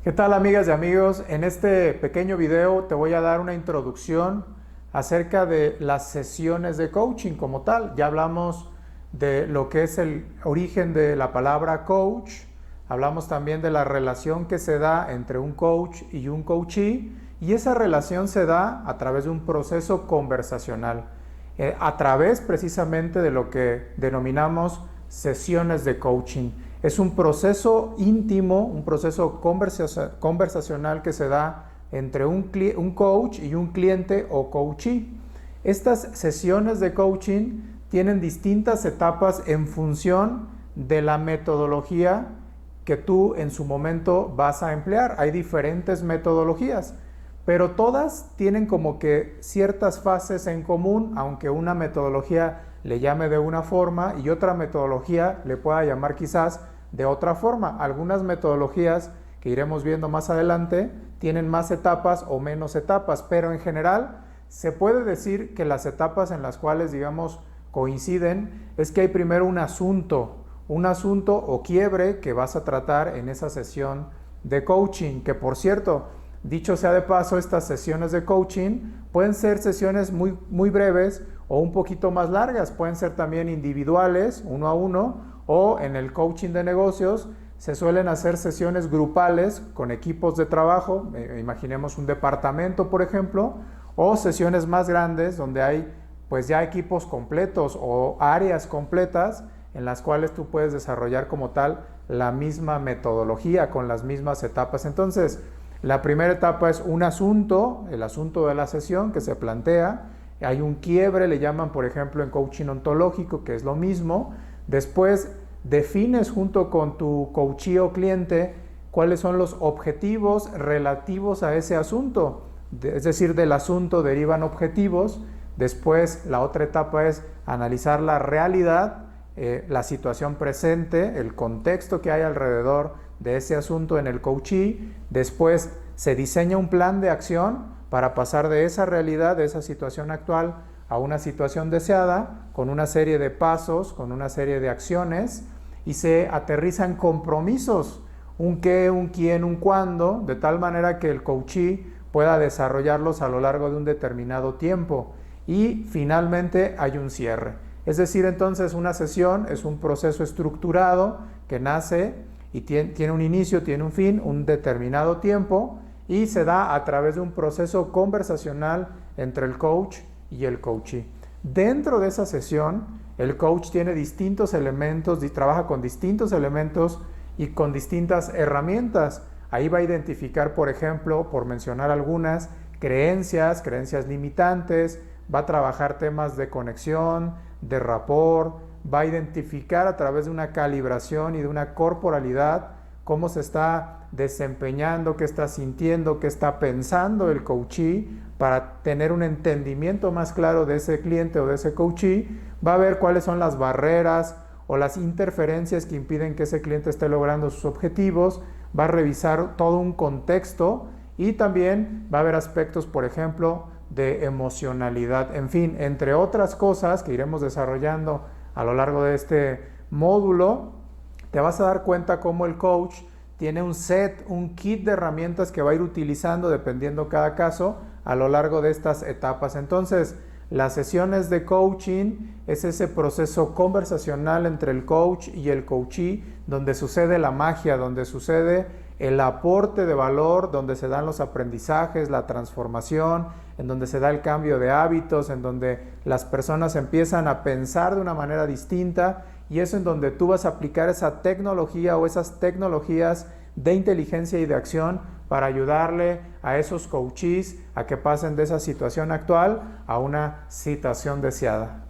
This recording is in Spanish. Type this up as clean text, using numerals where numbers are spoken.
¿Qué tal, amigas y amigos? En este pequeño video te voy a dar una introducción acerca de las sesiones de coaching como tal. Ya hablamos de lo que es el origen de la palabra coach, hablamos también de la relación que se da entre un coach y un coachee, y esa relación se da a través de un proceso conversacional, a través precisamente de lo que denominamos sesiones de coaching. Es un proceso íntimo, un proceso conversacional que se da entre un coach y un cliente o coachee. Estas sesiones de coaching tienen distintas etapas en función de la metodología que tú en su momento vas a emplear. Hay diferentes metodologías, pero todas tienen como que ciertas fases en común, aunque una metodología le llame de una forma y otra metodología le pueda llamar quizás de otra forma. Algunas metodologías que iremos viendo más adelante tienen más etapas o menos etapas, pero en general se puede decir que las etapas en las cuales, digamos, coinciden es que hay primero un asunto o quiebre que vas a tratar en esa sesión de coaching, que por cierto, dicho sea de paso, estas sesiones de coaching pueden ser sesiones muy breves o un poquito más largas, pueden ser también individuales, uno a uno, o en el coaching de negocios se suelen hacer sesiones grupales con equipos de trabajo, imaginemos un departamento por ejemplo, o sesiones más grandes donde hay pues ya equipos completos o áreas completas en las cuales tú puedes desarrollar como tal la misma metodología con las mismas etapas. Entonces, la primera etapa es un asunto, el asunto de la sesión que se plantea. Hay un quiebre, le llaman por ejemplo en coaching ontológico, que es lo mismo. Después defines junto con tu coachee o cliente cuáles son los objetivos relativos a ese asunto. Es decir, del asunto derivan objetivos. Después la otra etapa es analizar la realidad, la situación presente, el contexto que hay alrededor de ese asunto en el coachee. Después se diseña un plan de acción para pasar de esa realidad, de esa situación actual, a una situación deseada, con una serie de pasos, con una serie de acciones, y se aterrizan compromisos, un qué, un quién, un cuándo, de tal manera que el coachee pueda desarrollarlos a lo largo de un determinado tiempo. Y finalmente hay un cierre. Es decir, entonces una sesión es un proceso estructurado que nace y tiene un inicio, tiene un fin, un determinado tiempo, y se da a través de un proceso conversacional entre el coach y el coachee. Dentro de esa sesión, el coach tiene distintos elementos, trabaja con distintos elementos y con distintas herramientas. Ahí va a identificar, por ejemplo, por mencionar algunas, creencias limitantes, va a trabajar temas de conexión, de rapport, va a identificar a través de una calibración y de una corporalidad cómo se está desempeñando, qué está sintiendo, qué está pensando el coachee para tener un entendimiento más claro de ese cliente o de ese coachee. Va a ver cuáles son las barreras o las interferencias que impiden que ese cliente esté logrando sus objetivos. Va a revisar todo un contexto y también va a haber aspectos, por ejemplo, de emocionalidad, en fin, entre otras cosas que iremos desarrollando a lo largo de este módulo. Te vas a dar cuenta cómo el coach tiene un kit de herramientas que va a ir utilizando dependiendo cada caso a lo largo de estas etapas. Entonces, las sesiones de coaching es ese proceso conversacional entre el coach y el coachee, donde sucede la magia, donde sucede el aporte de valor, donde se dan los aprendizajes, la transformación, en donde se da el cambio de hábitos, en donde las personas empiezan a pensar de una manera distinta, y es en donde tú vas a aplicar esa tecnología o esas tecnologías de inteligencia y de acción para ayudarle a esos coachees a que pasen de esa situación actual a una situación deseada.